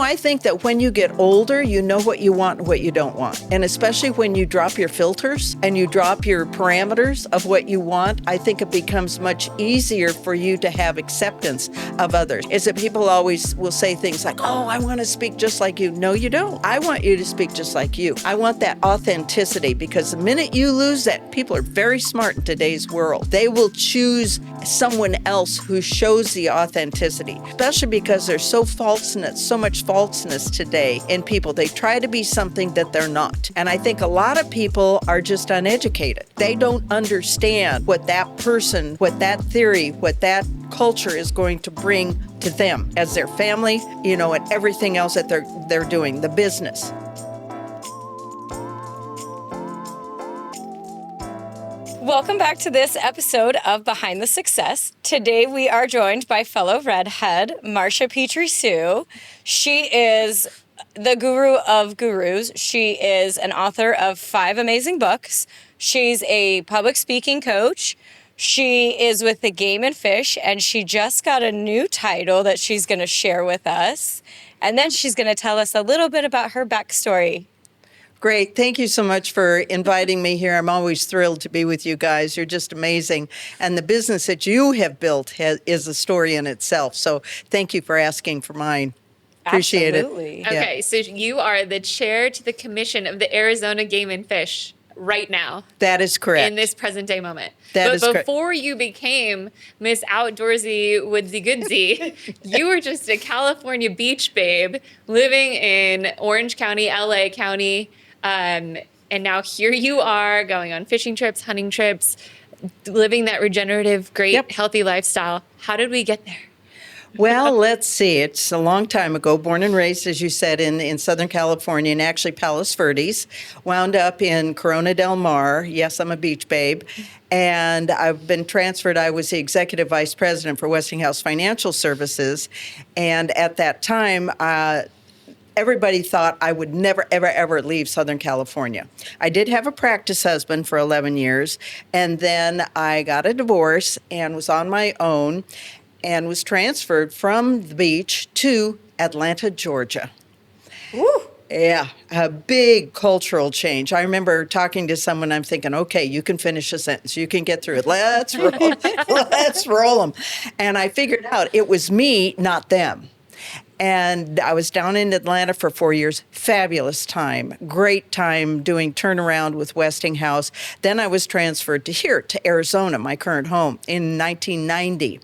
I think that when you get older, you know what you want and what you don't want. And especially when you drop your filters and you drop your parameters of what you want, I think it becomes much easier for you to have acceptance of others. Is that people always will say things like, oh, I want to speak just like you. No, you don't. I want you to speak just like you. I want that authenticity, because the minute you lose that, people are very smart in today's world. They will choose someone else who shows the authenticity, especially because there's so much falseness today in people. They try to be something that they're not. And I think a lot of people are just uneducated. They don't understand what that person, what that theory, what that culture is going to bring to them as their family, and everything else that they're doing, the business. Welcome back to this episode of Behind the Success. Today we are joined by fellow redhead, Marsha Petrie Sue. She is the guru of gurus. She is an author of 5 amazing books. She's a public speaking coach. She is with the Game and Fish, and she just got a new title that she's going to share with us. And then she's going to tell us a little bit about her backstory. Great. Thank you so much for inviting me here. I'm always thrilled to be with you guys. You're just amazing. And the business that you have built is a story in itself. So thank you for asking for mine. Appreciate Absolutely. it. Okay, so you are the chair to the commission of the Arizona Game and Fish right now. That is correct. In this present day moment. That is correct. Before you became Miss Outdoorsy Woodsy Goodsy, you were just a California beach babe living in Orange County, LA County. And now here you are going on fishing trips, hunting trips, living that regenerative, great, healthy lifestyle. How did we get there? Well, let's see. It's a long time ago. Born and raised, as you said, in Southern California, and actually Palos Verdes. Wound up in Corona del Mar. Yes, I'm a beach babe. And I've been transferred. I was the executive vice president for Westinghouse Financial Services. And at that time, everybody thought I would never, ever, ever leave Southern California. I did have a practice husband for 11 years, and then I got a divorce and was on my own and was transferred from the beach to Atlanta, Georgia. Woo. Yeah, a big cultural change. I remember talking to someone, I'm thinking, okay, you can finish a sentence. You can get through it. Let's roll. Let's roll them. And I figured out it was me, not them. And I was down in Atlanta for 4 years. Fabulous time. Great time doing turnaround with Westinghouse. Then I was transferred to Arizona, my current home, in 1990.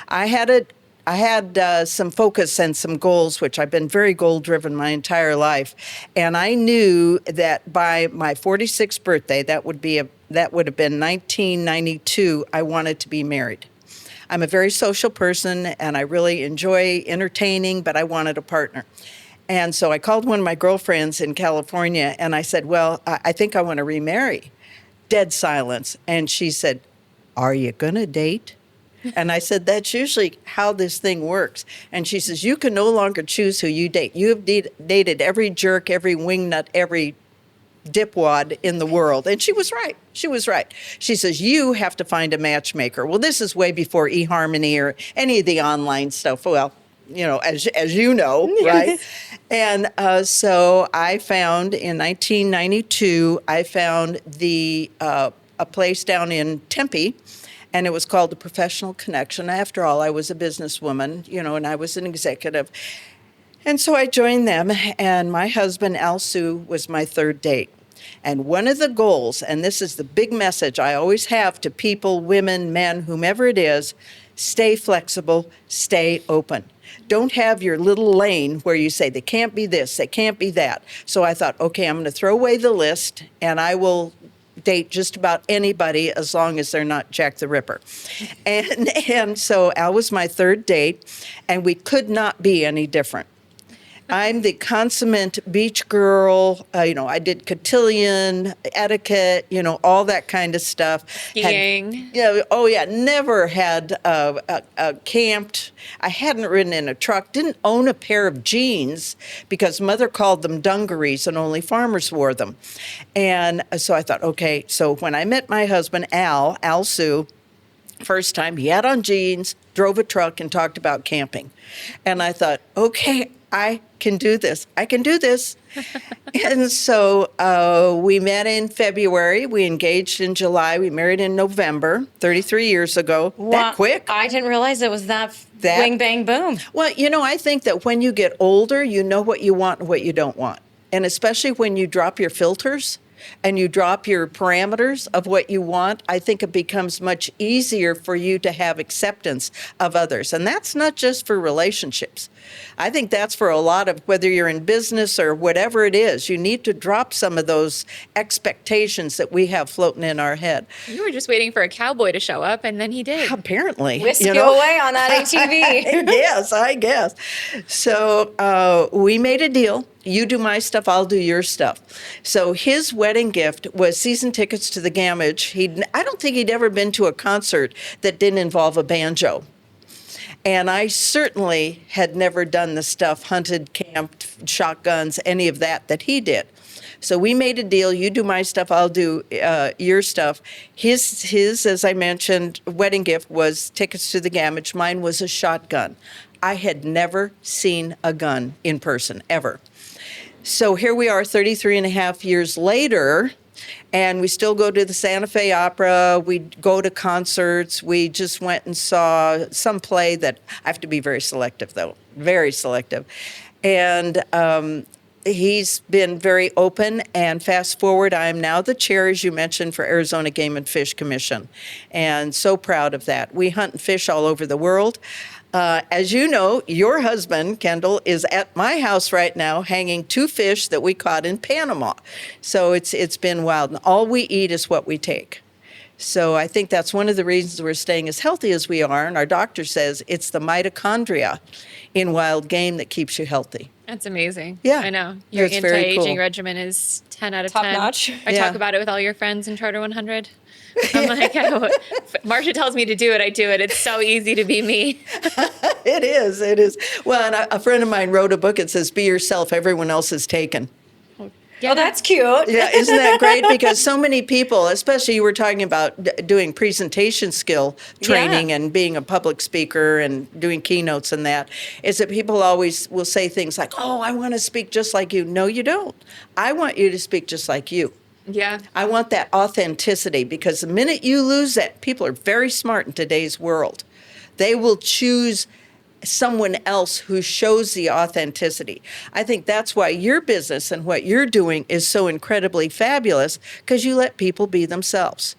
I had some focus and some goals, which I've been very goal-driven my entire life. And I knew that by my 46th birthday, that would have been 1992, I wanted to be married. I'm a very social person, and I really enjoy entertaining, but I wanted a partner. And so I called one of my girlfriends in California, and I said, well, I think I want to remarry. Dead silence. And she said, are you going to date? And I said, that's usually how this thing works. And she says, you can no longer choose who you date. You have dated every jerk, every wingnut, every dipwad in the world. And she was right. She was right. She says, you have to find a matchmaker. Well, this is way before eHarmony or any of the online stuff. Well, as you know, right? And so I found in 1992, I found a place down in Tempe, and it was called the Professional Connection. After all, I was a businesswoman, and I was an executive. And so I joined them, and my husband, Al Sue, was my third date. And one of the goals, and this is the big message I always have to people, women, men, whomever it is, stay flexible, stay open. Don't have your little lane where you say, they can't be this, they can't be that. So I thought, okay, I'm going to throw away the list, and I will date just about anybody as long as they're not Jack the Ripper. And so Al was my third date, and we could not be any different. I'm the consummate beach girl. I did cotillion, etiquette, all that kind of stuff. Skiing. Never had camped. I hadn't ridden in a truck, didn't own a pair of jeans because mother called them dungarees and only farmers wore them. And so I thought, okay, so when I met my husband, Al Sue, first time he had on jeans, drove a truck, and talked about camping. And I thought, okay, I can do this. I can do this. And so we met in February. We engaged in July. We married in November, 33 years ago. That quick? I didn't realize it was that That- bang, bang, boom. Well, I think that when you get older, you know what you want and what you don't want. And especially when you drop your filters and you drop your parameters of what you want, I think it becomes much easier for you to have acceptance of others. And that's not just for relationships. I think that's for a lot of, whether you're in business or whatever it is, you need to drop some of those expectations that we have floating in our head. You were just waiting for a cowboy to show up, and then he did. Apparently. Whisk you away on that ATV. Yes, I guess. So we made a deal. You do my stuff, I'll do your stuff. So his wedding gift was season tickets to the Gamage. I don't think he'd ever been to a concert that didn't involve a banjo. And I certainly had never done the stuff, hunted, camped, shotguns, any of that he did. So we made a deal. You do my stuff, I'll do your stuff. His, as I mentioned, wedding gift was tickets to the Gamage. Mine was a shotgun. I had never seen a gun in person, ever. So here we are 33 and a half years later, and we still go to the Santa Fe Opera. We go to concerts. We just went and saw some play that I have to be very selective, though, very selective. And he's been very open. And fast forward, I am now the chair, as you mentioned, for Arizona Game and Fish Commission. And so proud of that. We hunt and fish all over the world. As you know, your husband, Kendall, is at my house right now hanging 2 fish that we caught in Panama. So it's been wild. And all we eat is what we take. So I think that's one of the reasons we're staying as healthy as we are. And our doctor says it's the mitochondria in wild game that keeps you healthy. That's amazing. Yeah. I know. Your It's very anti-aging cool. regimen is 10 out of Top 10. notch. I Yeah. talk about it with all your friends in Charter 100. I'm like, Marsha tells me to do it, I do it. It's so easy to be me. It is. It is. Well, and a friend of mine wrote a book. It says, "Be yourself. Everyone else is taken." Oh, that's cute. Yeah, isn't that great? Because so many people, especially you were talking about doing presentation skill training and being a public speaker and doing keynotes and that, is that people always will say things like, "Oh, I want to speak just like you." No, you don't. I want you to speak just like you. Yeah. I want that authenticity, because the minute you lose that, people are very smart in today's world. They will choose someone else who shows the authenticity. I think that's why your business and what you're doing is so incredibly fabulous, because you let people be themselves.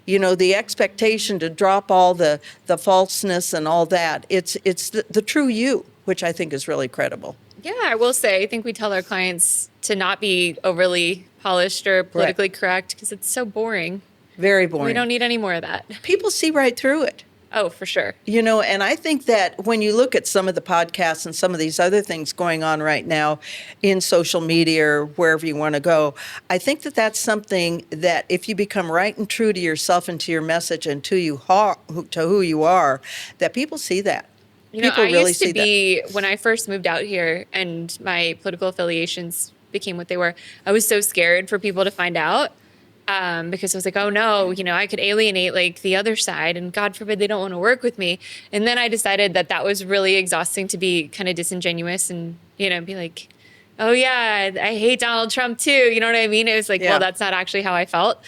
You know, the expectation to drop all the falseness and all that, it's the true you, which I think is really credible. Yeah, I will say, I think we tell our clients to not be overly polished or politically correct because it's so boring. Very boring. We don't need any more of that. People see right through it. Oh, for sure. You know, and I think that when you look at some of the podcasts and some of these other things going on right now in social media or wherever you want to go, I think that that's something that if you become right and true to yourself and to your message and to who you are, that people see that. You know, People I really used to see be, when I first moved out here and my political affiliations became what they were, I was so scared for people to find out. Because I was like, oh no, you know, I could alienate like the other side and God forbid they don't want to work with me. And then I decided that that was really exhausting to be kind of disingenuous and, you know, be like, oh yeah, I hate Donald Trump too. You know what I mean? It was like, Yeah. well, that's not actually how I felt.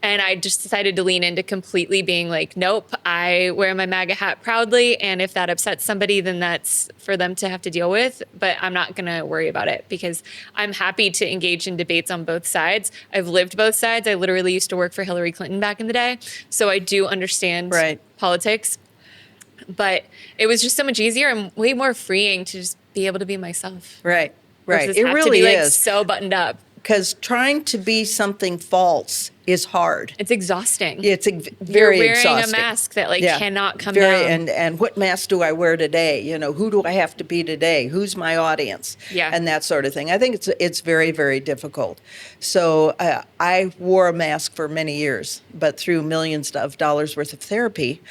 And I just decided to lean into completely being like, nope, I wear my MAGA hat proudly. And if that upsets somebody, then that's for them to have to deal with. But I'm not going to worry about it because I'm happy to engage in debates on both sides. I've lived both sides. I literally used to work for Hillary Clinton back in the day. So I do understand politics. But it was just so much easier and way more freeing to just be able to be myself. Right. Versus It have really to be, like, is. so buttoned up. Because trying to be something false is hard. It's exhausting. It's You're very wearing exhausting. a mask that cannot come very, down. And what mask do I wear today? You know, who do I have to be today? Who's my audience? Yeah. And that sort of thing. I think it's very, very difficult. So I wore a mask for many years, but through millions of dollars worth of therapy,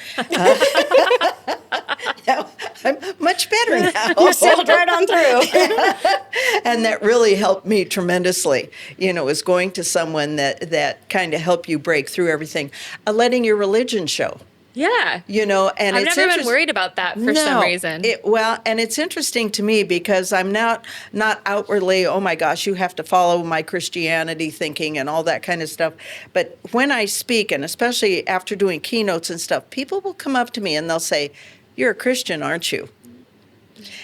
now I'm much better now. You sailed right on through. And that really helped me tremendously, you know, is going to someone that kind of helped you break through everything. Letting your religion show. Yeah. And I've it's never been worried about that for some reason. And it's interesting to me because I'm not outwardly, oh my gosh, you have to follow my Christianity thinking and all that kind of stuff. But when I speak, and especially after doing keynotes and stuff, people will come up to me and they'll say, "You're a Christian, aren't you?"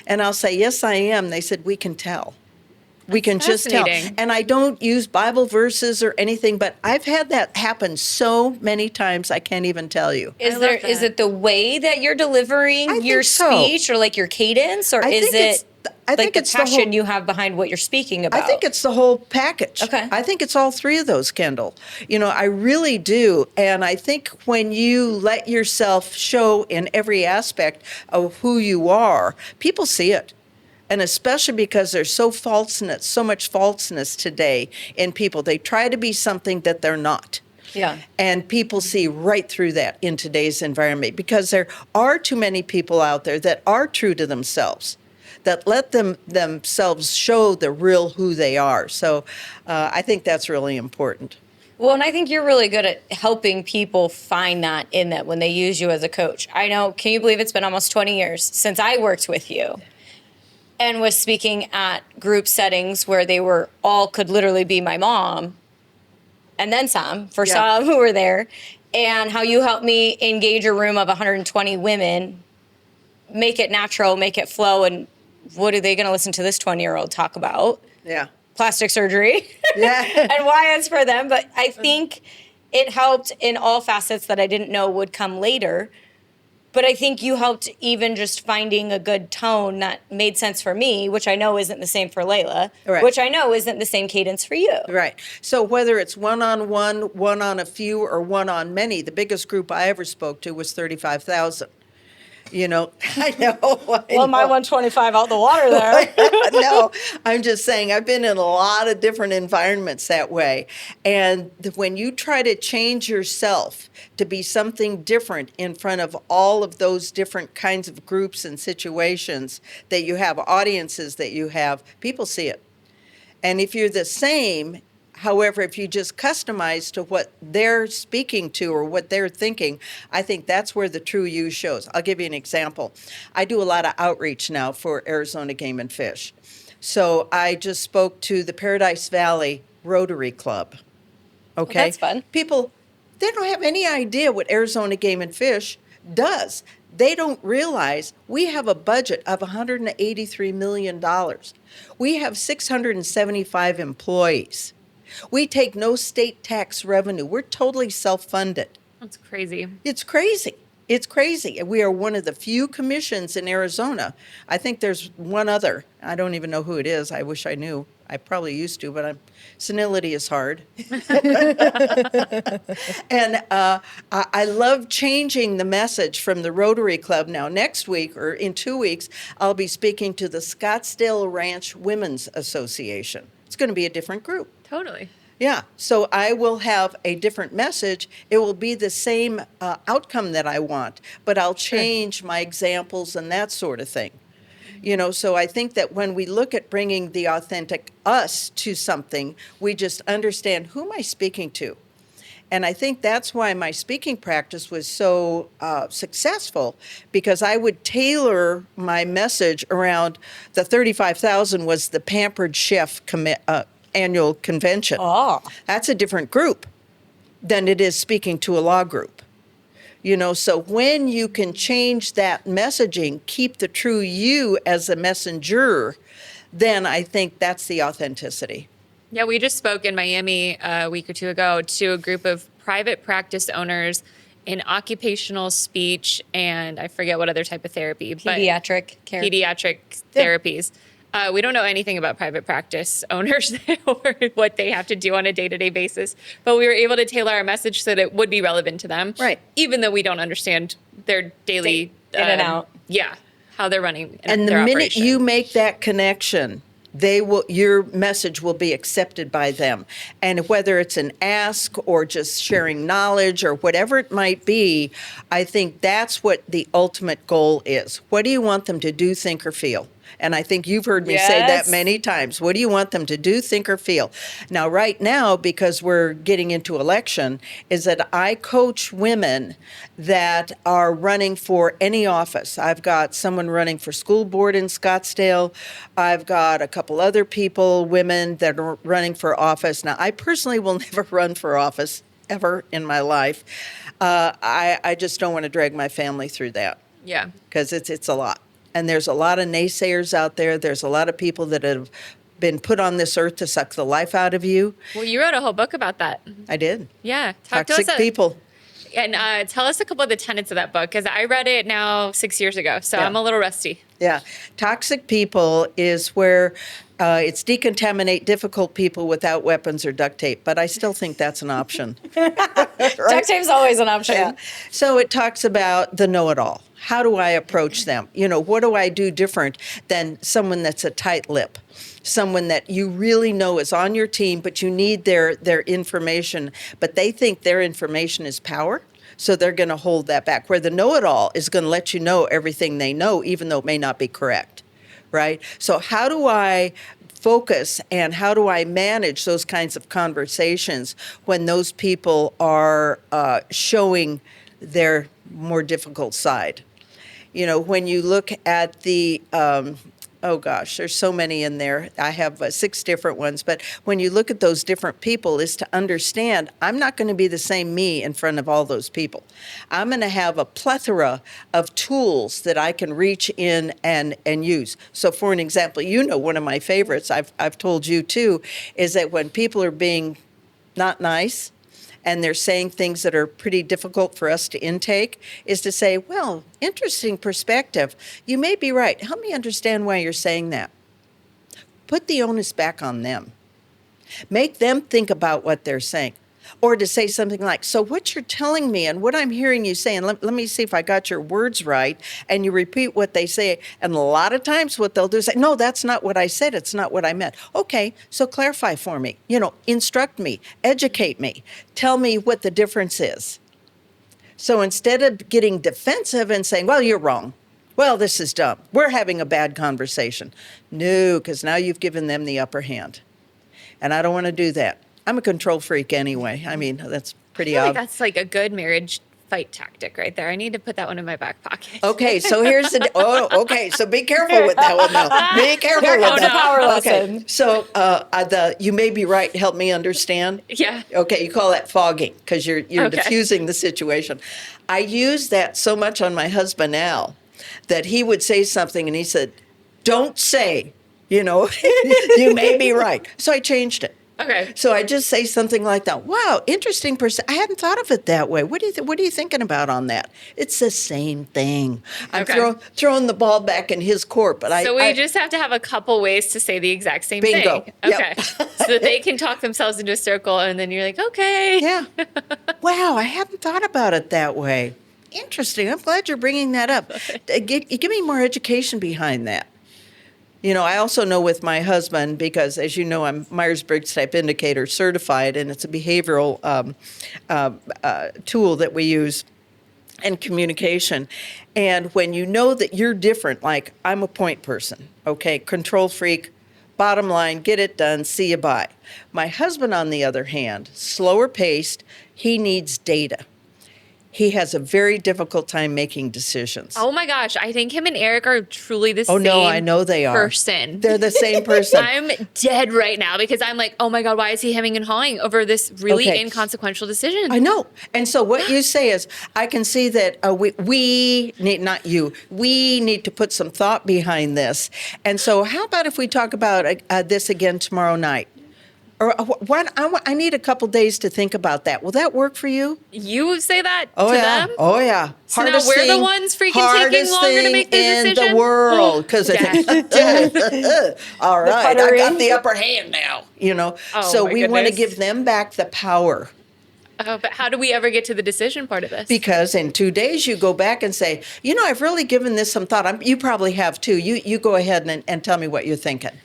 And I'll say, "Yes, I am." They said, "We can tell. We can just tell." And I don't use Bible verses or anything, but I've had that happen so many times I can't even tell you. Is it the way that you're delivering your speech or like your cadence, or is it like the passion you have behind what you're speaking about? I think it's the whole package. Okay. I think it's all three of those, Kendall. I really do. And I think when you let yourself show in every aspect of who you are, people see it. And especially because there's so much falseness today in people. They try to be something that they're not. Yeah. And people see right through that in today's environment because there are too many people out there that are true to themselves, that let themselves show the real who they are. So I think that's really important. Well, and I think you're really good at helping people find that in that when they use you as a coach. I know, can you believe it's been almost 20 years since I worked with you? And was speaking at group settings where they were all could literally be my mom and then some for some who were there, and how you helped me engage a room of 120 women, make it natural, make it flow. And what are they going to listen to this 20-year-old talk about? Yeah. Plastic surgery. Yeah. And why it's for them. But I think it helped in all facets that I didn't know would come later. But I think you helped even just finding a good tone that made sense for me, which I know isn't the same for Layla, right. Which I know isn't the same cadence for you. Right. So whether it's one-on-one, one on a few, or one on many, the biggest group I ever spoke to was 35,000. I know. Well, my 125 out the water there. No, I'm just saying I've been in a lot of different environments that way. And when you try to change yourself to be something different in front of all of those different kinds of groups and situations that you have, audiences that you have, people see it. And if you're the same, however, if you just customize to what they're speaking to or what they're thinking, I think that's where the true you shows. I'll give you an example. I do a lot of outreach now for Arizona Game and Fish. So I just spoke to the Paradise Valley Rotary Club. Okay? Well, that's fun. People, they don't have any idea what Arizona Game and Fish does. They don't realize we have a budget of $183 million. We have 675 employees. We take no state tax revenue. We're totally self-funded. That's crazy. It's crazy. It's crazy. We are one of the few commissions in Arizona. I think there's one other. I don't even know who it is. I wish I knew. I probably used to, but senility is hard. And I love changing the message from the Rotary Club. Now, next week or in 2 weeks, I'll be speaking to the Scottsdale Ranch Women's Association. It's going to be a different group. Totally. Yeah, so I will have a different message. It will be the same outcome that I want, but I'll change my examples and that sort of thing. So I think that when we look at bringing the authentic us to something, we just understand, who am I speaking to? And I think that's why my speaking practice was so successful, because I would tailor my message around the 35,000 was the Pampered Chef annual convention. Oh. That's a different group than it is speaking to a law group. So when you can change that messaging, keep the true you as a messenger, then I think that's the authenticity. Yeah, we just spoke in Miami a week or two ago to a group of private practice owners in occupational speech and I forget what other type of therapy. Pediatric care. Pediatric therapies. We don't know anything about private practice owners or what they have to do on a day-to-day basis, but we were able to tailor our message so that it would be relevant to them. Right. Even though we don't understand their daily in and out. Yeah, how they're running and their the minute operation. you make that connection, your message will be accepted by them. And whether it's an ask or just sharing knowledge or whatever it might be, I think that's what the ultimate goal is. What do you want them to do, think, or feel? And I think you've heard me say that Yes. many times. What do you want them to do, think, or feel? Now, right now, because we're getting into election, is that I coach women that are running for any office. I've got someone running for school board in Scottsdale. I've got a couple other people, women that are running for office. Now, I personally will never run for office ever in my life. I just don't want to drag my family through that Yeah. because it's a lot. And there's a lot of naysayers out there. There's a lot of people that have been put on this earth to suck the life out of you. Well, you wrote a whole book about that. I did. Yeah. Talk Toxic to us. people. And tell us a couple of the tenets of that book, because I read it now 6 years ago, so Yeah. I'm a little rusty. Yeah. Toxic people is where it's decontaminate difficult people without weapons or duct tape. But I still think that's an option. Duct tape's always an option. Yeah. So it talks about the know-it-all. How do I approach them? You know, what do I do different than someone that's a tight lip? Someone that you really know is on your team, but you need their information, but they think their information is power. So they're going to hold that back. Where the know-it-all is going to let you know everything they know, even though it may not be correct, right? So how do I focus and how do I manage those kinds of conversations when those people are showing their more difficult side? You know, when you look at the, oh gosh, there's so many in there. I have 6 different ones. But when you look at those different people is to understand I'm not going to be the same me in front of all those people. I'm going to have a plethora of tools that I can reach in and use. So for an example, you know, one of my favorites, I've told you too, is that when people are being not nice, and they're saying things that are pretty difficult for us to intake, is to say, well, interesting perspective. You may be right. Help me understand why you're saying that. Put the onus back on them. Make them think about what they're saying. Or to say something like, so what you're telling me and what I'm hearing you say, and let me see if I got your words right, and you repeat what they say. And a lot of times what they'll do is say, no, that's not what I said. It's not what I meant. Okay, so clarify for me. You know, instruct me, educate me, tell me what the difference is. So instead of getting defensive and saying, well, you're wrong. Well, this is dumb. We're having a bad conversation. No, because now you've given them the upper hand. And I don't want to do that. I'm a control freak anyway. I mean, that's pretty I feel like obvious. that's like a good marriage fight tactic right there. I need to put that one in my back pocket. Okay, so here's the. Okay. So be careful with that one, though. Be careful Here with comes that. the power Okay. lesson. So you may be right. Help me understand. Yeah. Okay, you call that fogging because you're Okay. diffusing the situation. I use that so much on my husband Al that he would say something and he said, "Don't say." You know, you may be right. So I changed it. Okay. So I just say something like that. Wow, interesting person. I hadn't thought of it that way. What are you thinking about on that? It's the same thing. I'm Okay. throwing the ball back in his court, but So we I just have to have a couple ways to say the exact same Bingo. thing. Yep. Okay. So that they can talk themselves into a circle and then you're like, okay. yeah. Wow, I hadn't thought about it that way. Interesting. I'm glad you're bringing that up. Give me more education behind that. You know, I also know with my husband, because as you know, I'm Myers-Briggs type indicator certified, and it's a behavioral tool that we use in communication. And when you know that you're different, like I'm a point person, okay, control freak, bottom line, get it done, see you bye. My husband, on the other hand, slower paced, he needs data. He has a very difficult time making decisions. Oh my gosh. I think him and Eric are truly the Oh, same no, I know they are. person. They're the same person. I'm dead right now because I'm like, oh my God, why is he hemming and hawing over this really Okay. inconsequential decision? I know. And so what you say is, I can see that we need, not you, we need to put some thought behind this. And so how about if we talk about this again tomorrow night? Or what? I need a couple days to think about that. Will that work for you? You say that Oh to yeah. them? Oh yeah. So now we're the ones freaking taking longer to make the in decision? the world because all right, I puttery. got the upper hand now. You know, Oh, so my we want to goodness. give them back the power. But how do we ever get to the decision part of this? Because in 2 days you go back and say, you know, I've really given this some thought. You probably have too. You go ahead and tell me what you're thinking.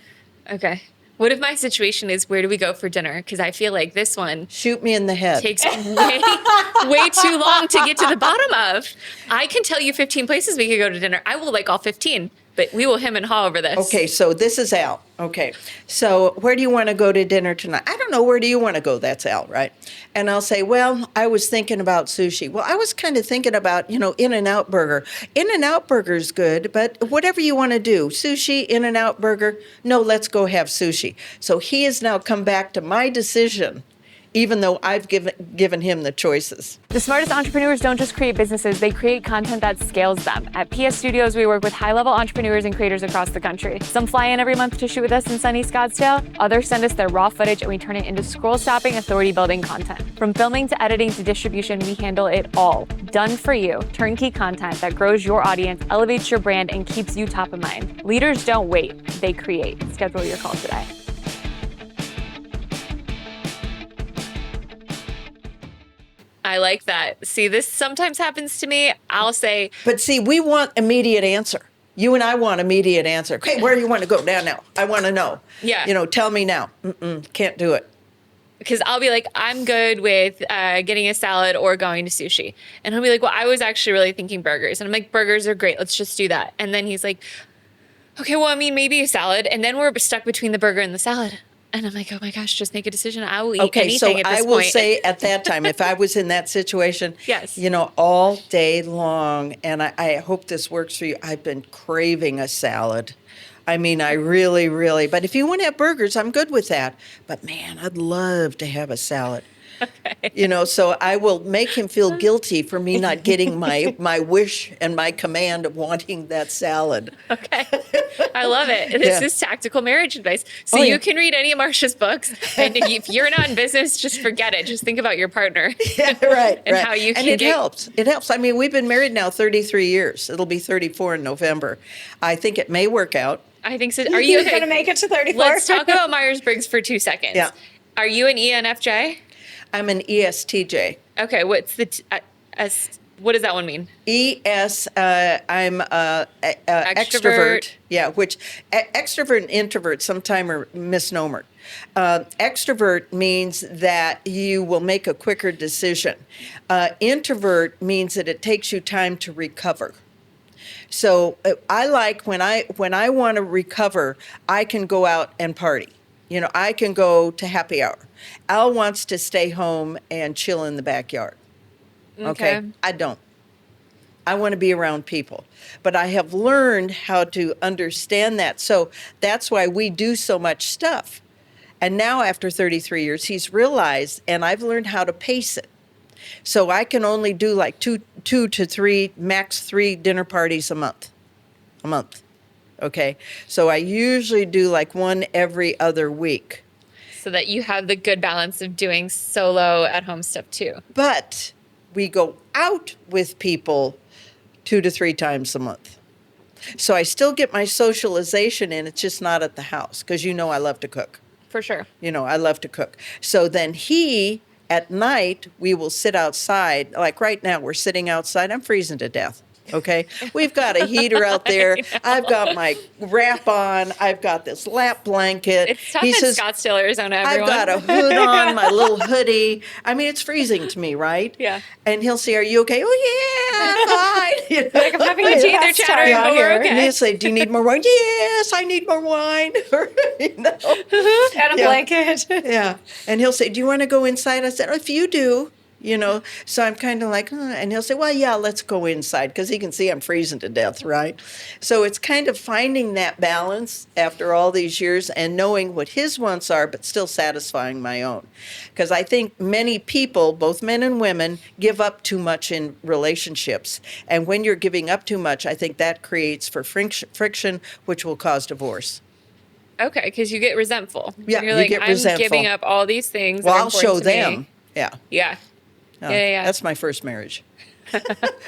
Okay. What if my situation is where do we go for dinner? Because I feel like this one Shoot me in the head. takes way too long to get to the bottom of. I can tell you 15 places we could go to dinner. I will like all 15. but we will hem and haw over this. Okay, so this is Al. Okay, so where do you want to go to dinner tonight? I don't know. Where do you want to go? That's Al, right? And I'll say, well, I was thinking about sushi. Well, I was kind of thinking about, In-N-Out Burger. In-N-Out Burger's good, but whatever you want to do, sushi, In-N-Out Burger, no, let's go have sushi. So he has now come back to my decision, even though I've given him the choices. The smartest entrepreneurs don't just create businesses, they create content that scales them. At PS Studios, we work with high-level entrepreneurs and creators across the country. Some fly in every month to shoot with us in sunny Scottsdale. Others send us their raw footage and we turn it into scroll-stopping, authority-building content. From filming to editing to distribution, we handle it all. Done for you. Turnkey content that grows your audience, elevates your brand, and keeps you top of mind. Leaders don't wait, they create. Schedule your call today. I like that. See, this sometimes happens to me. I'll say, But see, we want immediate answer. You and I want immediate answer. Okay, where do you want to go now? I want to know. Yeah. Tell me now. Can't do it. because I'll be like, I'm good with getting a salad or going to sushi. And he'll be like, well, I was actually really thinking burgers. And I'm like, burgers are great. Let's just do that. And then he's like, okay, well, I mean, maybe a salad. And then we're stuck between the burger and the salad. And I'm like, oh my gosh, just make a decision. I will eat anything at this point. I will say at that time, if I was in that situation, yes, all day long, and I hope this works for you, I've been craving a salad. I mean, I really, really, but if you want to have burgers, I'm good with that. But man, I'd love to have a salad. Okay. So I will make him feel guilty for me not getting my wish and my command of wanting that salad. Okay. I love it. This is tactical marriage advice. So you can read any of Marsha's books, and if you're not in business, just forget it. Just think about your partner. Yeah, right. And how you can helps. It helps. I mean, we've been married now 33 years. It'll be 34 in November. I think it may work out. I think so. Are you okay? Going to make it to 34? Let's talk about Myers-Briggs for 2 seconds. Yeah. Are you an ENFJ? I'm an ESTJ. Okay, what's the what does that one mean? I'm extrovert. Yeah, which extrovert and introvert sometimes are misnomered. Extrovert means that you will make a quicker decision. Introvert means that it takes you time to recover. So I like when I want to recover, I can go out and party. I can go to happy hour. Al wants to stay home and chill in the backyard. Okay? I don't. I want to be around people. But I have learned how to understand that. So that's why we do so much stuff. And now after 33 years, he's realized, and I've learned how to pace it. So I can only do like two to three, max 3 dinner parties a month. Okay? So I usually do like one every other week. So that you have the good balance of doing solo at-home stuff too. But we go out with people 2 to 3 times a month. So I still get my socialization in. It's just not at the house because I love to cook. For sure. I love to cook. So then at night, we will sit outside. Like right now, we're sitting outside. I'm freezing to death. Okay, we've got a heater out there. I've got my wrap on. I've got this lap blanket. It's tough in Scottsdale, Arizona, everyone. I've got a hood on, my little hoodie. I mean, it's freezing to me, right? Yeah. And he'll say, "Are you okay?" "Oh yeah, I'm fine." Like I'm having a teeth are chattering, but we're okay. And he'll say, "Do you need more wine?" "Yes, I need more wine." And a blanket. Yeah. And he'll say, "Do you want to go inside?" I said, "If you do." So I'm kind of like, and he'll say, well, yeah, let's go inside because he can see I'm freezing to death, right? So it's kind of finding that balance after all these years and knowing what his wants are, but still satisfying my own. Because I think many people, both men and women, give up too much in relationships. And when you're giving up too much, I think that creates for friction, which will cause divorce. Okay, because you get resentful. Yeah, you're like, get I'm resentful. giving up all these things. Well, that are I'll show important to them. me. Yeah. Yeah. That's my first marriage.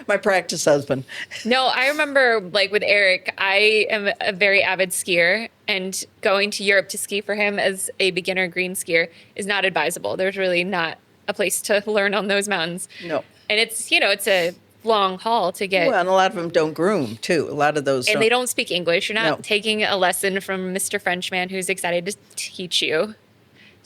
My practice husband. No, I remember with Eric, I am a very avid skier, and going to Europe to ski for him as a beginner green skier is not advisable. There's really not a place to learn on those mountains. No. And it's, it's a long haul to get. Well, and a lot of them don't groom, too. A lot of those And they don't speak English. You're not No. taking a lesson from Mr. Frenchman who's excited to teach you.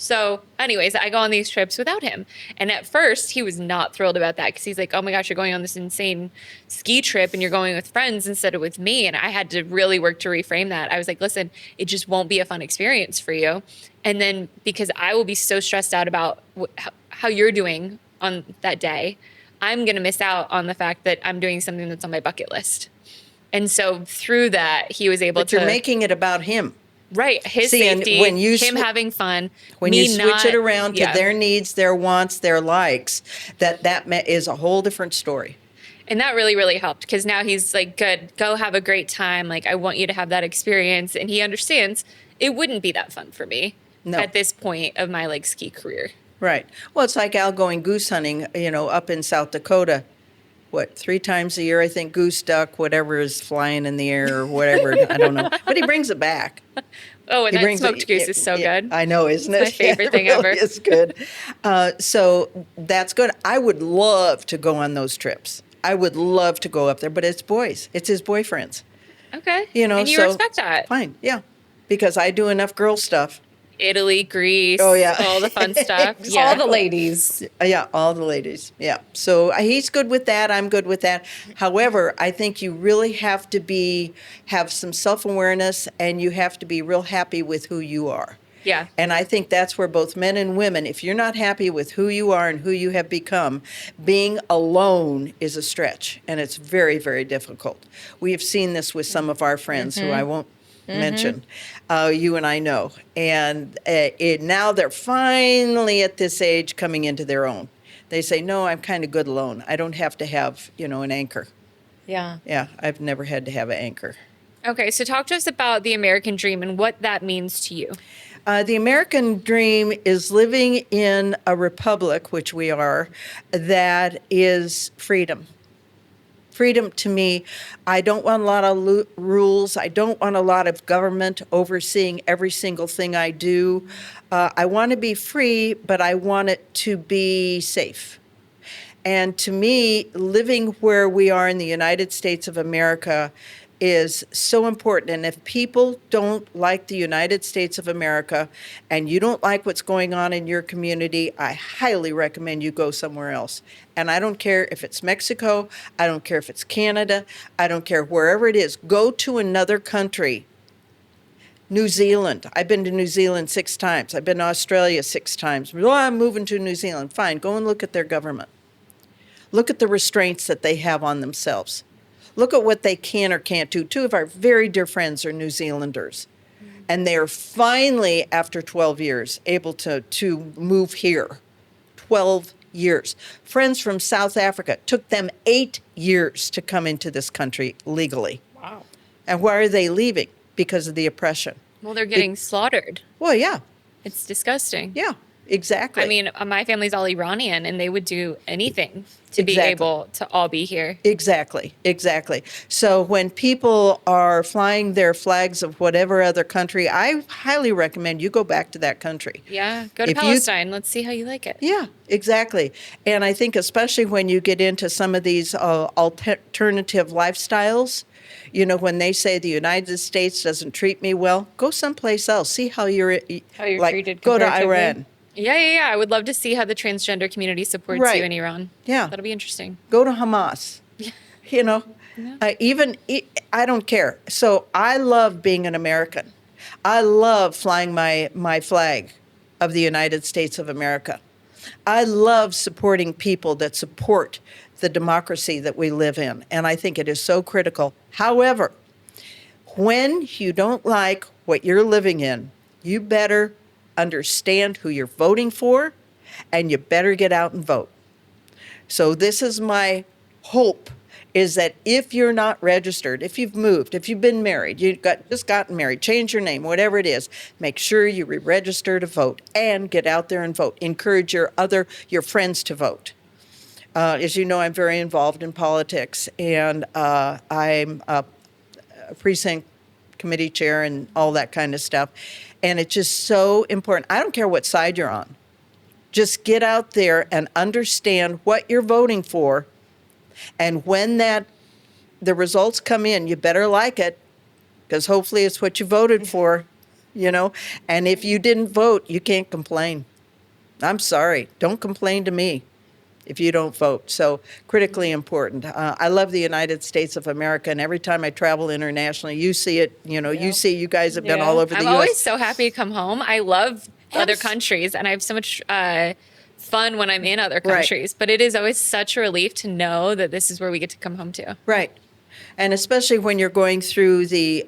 So anyways, I go on these trips without him. And at first he was not thrilled about that because he's like, oh my gosh, you're going on this insane ski trip and you're going with friends instead of with me. And I had to really work to reframe that. I was like, listen, it just won't be a fun experience for you. And then because I will be so stressed out about how you're doing on that day, I'm going to miss out on the fact that I'm doing something that's on my bucket list. And so through that, he was able But to... you're making it about him. Right. His See, and safety, when you him having fun. When me you switch not, it around to yeah. their needs, their wants, their likes, is a whole different story. And that really, really helped because now he's like, good, go have a great time. Like, I want you to have that experience. And he understands it wouldn't be that fun for me at this point of my like ski career. Right. Well, it's like Al going goose hunting, up in South Dakota. 3 times a year, I think, goose, duck, whatever is flying in the air or whatever. I don't know. But he brings it back. Oh, and that smoked goose is so good. I know, isn't it? It's my favorite thing it really ever. It's good. So that's good. I would love to go on those trips. I would love to go up there, but it's boys. It's his boyfriends. Okay. And you respect that. Fine, yeah. Because I do enough girl stuff. Italy, Greece, Oh, yeah. all the fun stuff. All the ladies. Yeah, all the ladies. Yeah. So he's good with that. I'm good with that. However, I think you really have to have some self-awareness and you have to be real happy with who you are. Yeah. And I think that's where both men and women, if you're not happy with who you are and who you have become, being alone is a stretch. And it's very, very difficult. We have seen this with some of our friends who I won't mention. You and I know. And now they're finally at this age coming into their own. They say, no, I'm kind of good alone. I don't have to have, an anchor. Yeah. Yeah, I've never had to have an anchor. Okay, so talk to us about the American dream and what that means to you. The American dream is living in a republic, which we are, that is freedom. Freedom to me, I don't want a lot of rules. I don't want a lot of government overseeing every single thing I do. I want to be free, but I want it to be safe. And to me, living where we are in the United States of America is so important. And if people don't like the United States of America and you don't like what's going on in your community, I highly recommend you go somewhere else. And I don't care if it's Mexico, I don't care if it's Canada, I don't care wherever it is. Go to another country. New Zealand. I've been to New Zealand 6 times. I've been to Australia 6 times. Well, I'm moving to New Zealand. Fine, go and look at their government. Look at the restraints that they have on themselves. Look at what they can or can't do. 2 of our very dear friends are New Zealanders. And they are finally, after 12 years, able to move here. 12 years. Friends from South Africa, took them 8 years to come into this country legally. Wow. And why are they leaving? Because of the oppression. Well, they're getting slaughtered. Well, yeah. It's disgusting. Yeah, exactly. I mean, my family's all Iranian, and they would do anything to be Exactly. able to all be here. Exactly. So when people are flying their flags of whatever other country, I highly recommend you go back to that country. Yeah, go to If you- Palestine. Let's see how you like it. Yeah, exactly. And I think especially when you get into some of these alternative lifestyles, when they say the United States doesn't treat me well, go someplace else. See how you're treated Go to comparatively. Iran. Yeah. I would love to see how the transgender community supports Right. you in Iran. Yeah. That'll be interesting. Go to Hamas. I don't care. So I love being an American. I love flying my flag of the United States of America. I love supporting people that support the democracy that we live in. And I think it is so critical. However, when you don't like what you're living in, you better understand who you're voting for, and you better get out and vote. So this is my hope, is that if you're not registered, if you've moved, if you've been married, just gotten married, change your name, whatever it is, make sure you re-register to vote and get out there and vote. Encourage your friends to vote. As you know, I'm very involved in politics, and I'm a precinct committee chair and all that kind of stuff. And it's just so important. I don't care what side you're on. Just get out there and understand what you're voting for. And when the results come in, you better like it, because hopefully it's what you voted for. you know, and if you didn't vote, you can't complain. I'm sorry. Don't complain to me if you don't vote. So critically important. I love the United States of America, and every time I travel internationally, you see it. You know, you guys have been Yeah. all over the I'm U.S. always so happy to come home. I love other Abs- countries, and I have so much fun when I'm in other Right. countries. But it is always such a relief to know that this is where we get to come home to. Right. And especially when you're going through the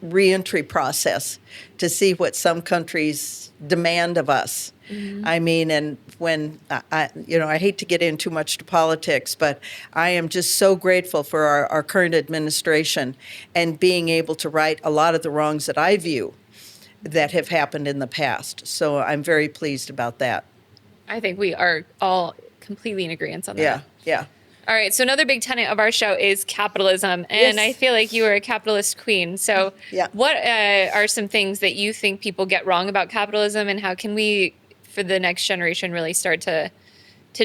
reentry process to see what some countries demand of us. I mean, and when I hate to get in too much to politics, but I am just so grateful for our current administration and being able to right a lot of the wrongs that I view that have happened in the past. So I'm very pleased about that. I think we are all completely in agreement on that. Yeah, yeah. All right. So another big tenet of our show is capitalism, and Yes. I feel like you are a capitalist queen. So, Yeah. what are some things that you think people get wrong about capitalism, and how can we, for the next generation, really start to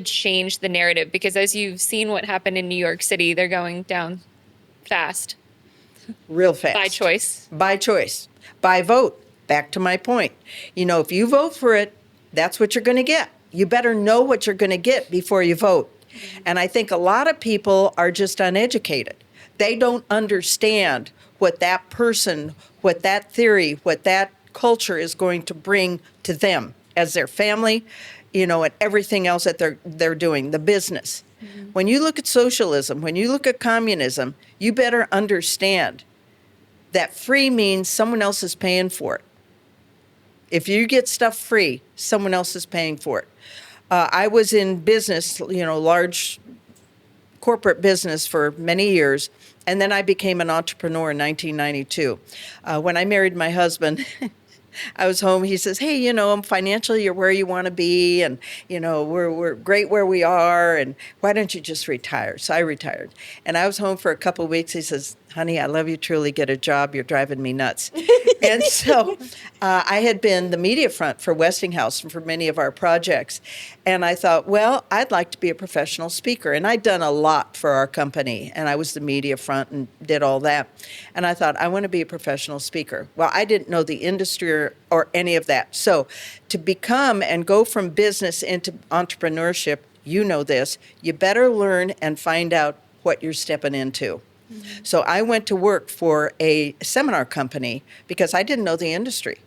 change the narrative? Because as you've seen what happened in New York City, they're going down fast Real fast. by choice. By choice. By vote. Back to my point. You know, if you vote for it, that's what you're going to get. You better know what you're going to get before you vote. And I think a lot of people are just uneducated. They don't understand what that person, what that theory, what that culture is going to bring to them as their family, you know, and everything else that they're doing, the business. When you look at socialism, when you look at communism, you better understand that free means someone else is paying for it. If you get stuff free, someone else is paying for it. I was in business, you know, large corporate business for many years, and then I became an entrepreneur in 1992. When I married my husband, I was home. He says, "Hey, you know, financially you're where you want to be, and you know we're great where we are, and why don't you just retire?" So I retired, and I was home for a couple of weeks. He says, "Honey, I love you truly. Get a job. You're driving me nuts." And so I had been the media front for Westinghouse and for many of our projects, and I thought, well, I'd like to be a professional speaker, and I'd done a lot for our company, and I was the media front and did all that, and I thought I want to be a professional speaker. Well, I didn't know the industry or any of that. So to become and go from business into entrepreneurship, you know this, you better learn and find out what you're stepping into. So I went to work for a seminar company because I didn't know the industry.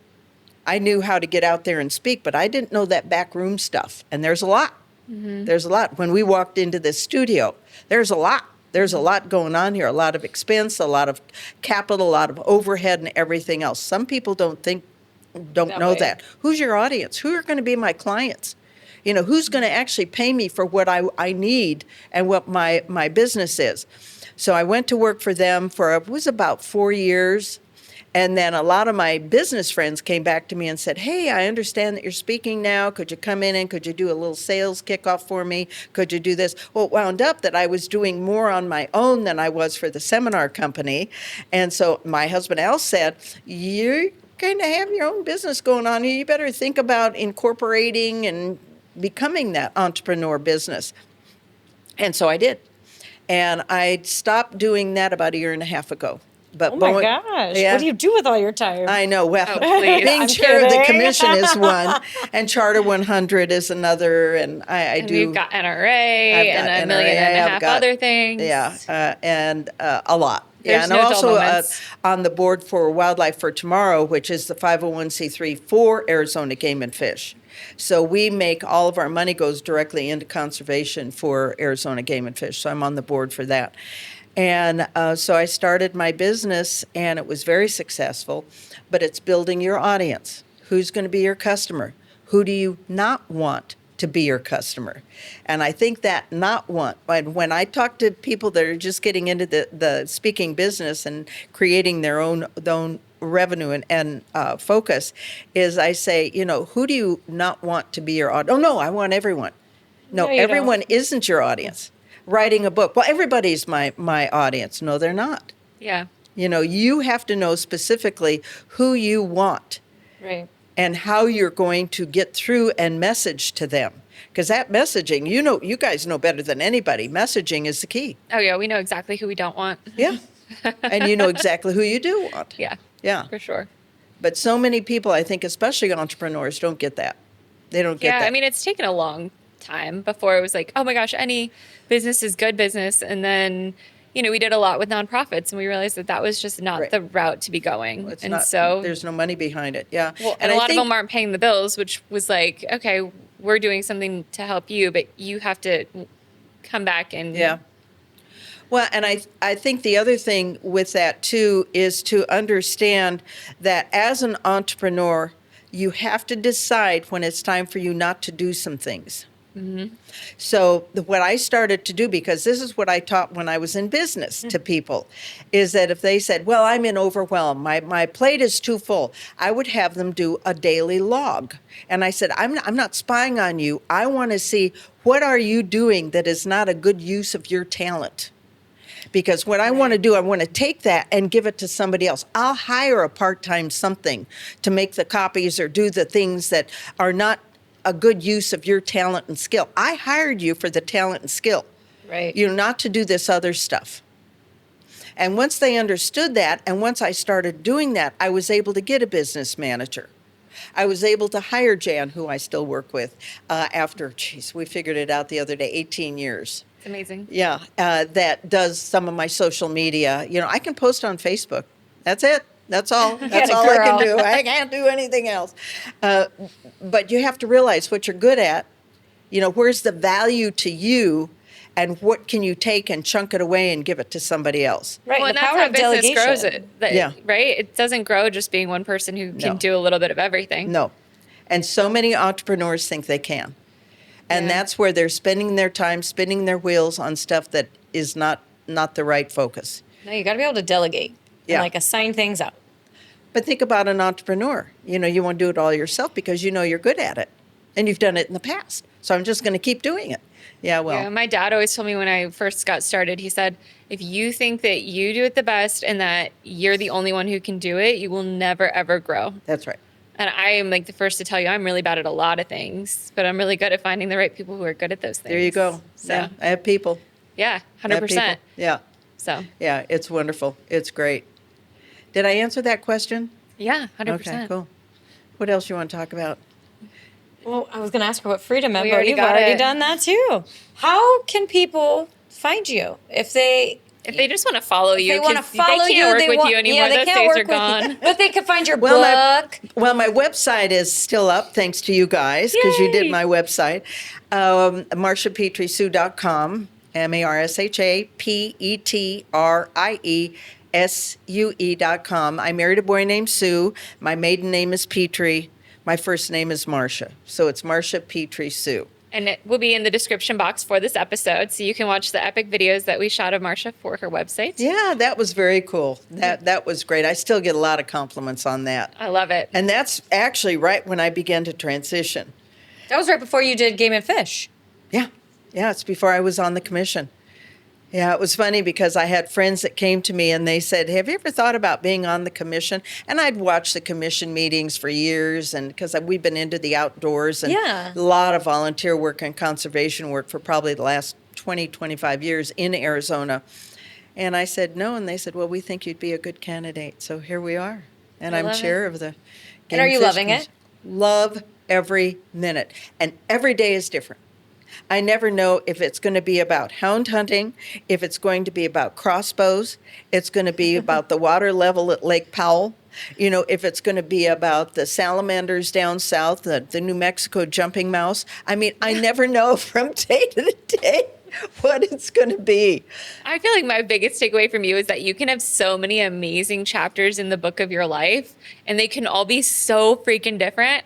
I knew how to get out there and speak, but I didn't know that backroom stuff. And there's a lot. There's a lot. When we walked into this studio, there's a lot. There's a lot going on here, a lot of expense, a lot of capital, a lot of overhead and everything else. Some people don't know way. that. Who's your audience? Who are going to be my clients? You know, who's going to actually pay me for what I need and what my business is? So I went to work for them for, it was about 4 years. And then a lot of my business friends came back to me and said, "Hey, I understand that you're speaking now. Could you come in and could you do a little sales kickoff for me? Could you do this?" Well, it wound up that I was doing more on my own than I was for the seminar company. And so my husband Al said, "You're going to have your own business going on. You better think about incorporating and becoming that entrepreneur business." And so I did. And I stopped doing that about a year and a half ago. But Oh my gosh. yeah. What do you do with all your time? I know. Well, Oh, please. being I'm chair of the kidding. commission is one, and Charter 100 is another, and I And do. we've got NRA I've got and a million NRA, and a I've half got- other things. Yeah, and a lot. There's yeah, and no I'm dull also moments. on the board for Wildlife for Tomorrow, which is the 501c3 for Arizona Game and Fish. So we make all of our money goes directly into conservation for Arizona Game and Fish. So I'm on the board for that. And so I started my business, and it was very successful, but it's building your audience. Who's going to be your customer? Who do you not want to be your customer? And I think that not want, when I talk to people that are just getting into the speaking business and creating their own revenue and focus, is I say, you know, who do you not want to be your audience? Oh, no, I want everyone. No, No, you everyone isn't your audience. Writing a book, well, everybody's my audience. No, they're not. Yeah. You know, you have to know specifically who you want Right. and how you're going to get through and message to them. Because that messaging, you know, you guys know better than anybody, messaging is the key. Oh, yeah. We know exactly who we don't want. Yeah. And you know exactly who you do want. Yeah. Yeah. For sure. But so many people, I think, especially entrepreneurs, don't get that. They don't get Yeah, that. I mean, it's taken a long time before it was like, oh my gosh, any business is good business. And then, we did a lot with nonprofits and we realized that was just not Right. the route to be going. It's and not, so there's no money behind it. Yeah. well, and a lot of them aren't paying the bills, which was like, okay, we're doing something to help you, but you have to come back and Yeah. Well, and I think the other thing with that too is to understand that as an entrepreneur, you have to decide when it's time for you not to do some things. So what I started to do, because this is what I taught when I was in business to people, is that if they said, well, I'm in overwhelm, my plate is too full, I would have them do a daily log. And I said, I'm not spying on you. I want to see, what are you doing that is not a good use of your talent? Because what I want to do, I want to take that and give it to somebody else. I'll hire a part-time something to make the copies or do the things that are not a good use of your talent and skill. I hired you for the talent and skill. Right. Not to do this other stuff. And once they understood that, and once I started doing that, I was able to get a business manager. I was able to hire Jan, who I still work with, after, we figured it out the other day, 18 years. it's amazing. Yeah, that does some of my social media. I can post on Facebook. That's it. That's all. That's all I can do. I can't do anything else. But you have to realize what you're good at. Where's the value to you, and what can you take and chunk it away and give it to somebody else? Right. Well, The and that's power how of business delegation. grows it. Yeah. Right? It doesn't grow just being one person who can No. do a little bit of everything. No. And so many entrepreneurs think they can. And Yeah. that's where they're spending their time, spinning their wheels on stuff that is not the right focus. No, you got to be able to delegate. Yeah. And like assign things out. But think about an entrepreneur. You want to do it all yourself because you're good at it. And you've done it in the past. So I'm just going to keep doing it. Yeah, well. Yeah, my dad always told me when I first got started, he said, if you think that you do it the best and that you're the only one who can do it, you will never, ever grow. That's right. And I am like the first to tell you, I'm really bad at a lot of things, but I'm really good at finding the right people who are good at those things. There you go. So, Yeah, I have people. yeah, I have 100%. people. Yeah. So, Yeah, it's wonderful. It's great. Did I answer that question? yeah, 100%. Okay, cool. What else you want to talk about? Well, I was going to ask her what freedom meant, We but already you've got already it. done that too. How can people find you if they just want to follow you, they want to 'cause follow they can't you? work they with want, you anymore. Yeah, they Those can't days work are with you. gone. But they can find your Well, book. my website is still up, thanks to you guys, because you did Yay. my website. MarshaPetrieSue.com, MarshaPetrieSue.com. I married a boy named Sue. My maiden name is Petrie. My first name is Marsha. So it's Marsha Petrie Sue. And it will be in the description box for this episode, so you can watch the epic videos that we shot of Marsha for her website. Yeah, that was very cool. That was great. I still get a lot of compliments on that. I love it. And that's actually right when I began to transition. That was right before you did Game and Fish. Yeah. Yeah, it's before I was on the commission. Yeah, it was funny because I had friends that came to me and they said, have you ever thought about being on the commission? And I'd watched the commission meetings for years, and because we've been into the outdoors and Yeah. a lot of volunteer work and conservation work for probably the last 20, 25 years in Arizona. And I said no, and they said, well, we think you'd be a good candidate. So here we are. And I I'm love chair of the And are you Fish loving it? Commission. Love every minute. And every day is different. I never know if it's going to be about hound hunting, if it's going to be about crossbows, it's going to be about the water level at Lake Powell, if it's going to be about the salamanders down south, the New Mexico jumping mouse. I mean, I never know from day to day what it's going to be. I feel like my biggest takeaway from you is that you can have so many amazing chapters in the book of your life, and they can all be so freaking different.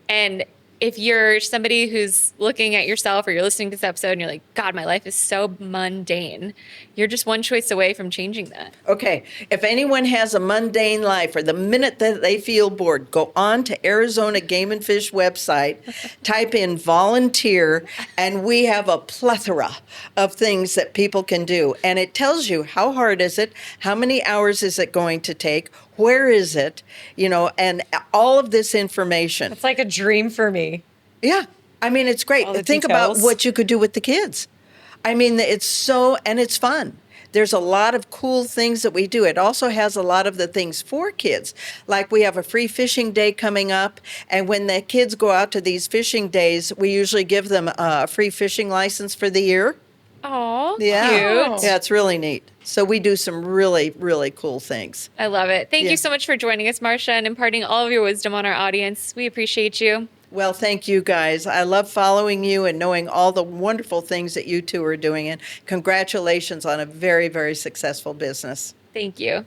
And if you're somebody who's looking at yourself or you're listening to this episode and you're like, God, my life is so mundane, you're just one choice away from changing that. Okay, if anyone has a mundane life or the minute that they feel bored, go on to Arizona Game and Fish website, type in volunteer, and we have a plethora of things that people can do. And it tells you how hard is it, how many hours is it going to take, where is it, and all of this information. It's like a dream for me. Yeah. I mean, it's great. All the Think about details. what you could do with the kids. I mean, it's so, and it's fun. there's a lot of cool things that we do. It also has a lot of the things for kids. Like we have a free fishing day coming up, and when the kids go out to these fishing days, we usually give them a free fishing license for the year. Oh, Yeah. cute. Yeah, it's really neat. So we do some really, really cool things. I love it. Thank Yeah. you so much for joining us, Marsha, and imparting all of your wisdom on our audience. We appreciate you. Well, thank you guys. I love following you and knowing all the wonderful things that you two are doing. And congratulations on a very, very successful business. Thank you.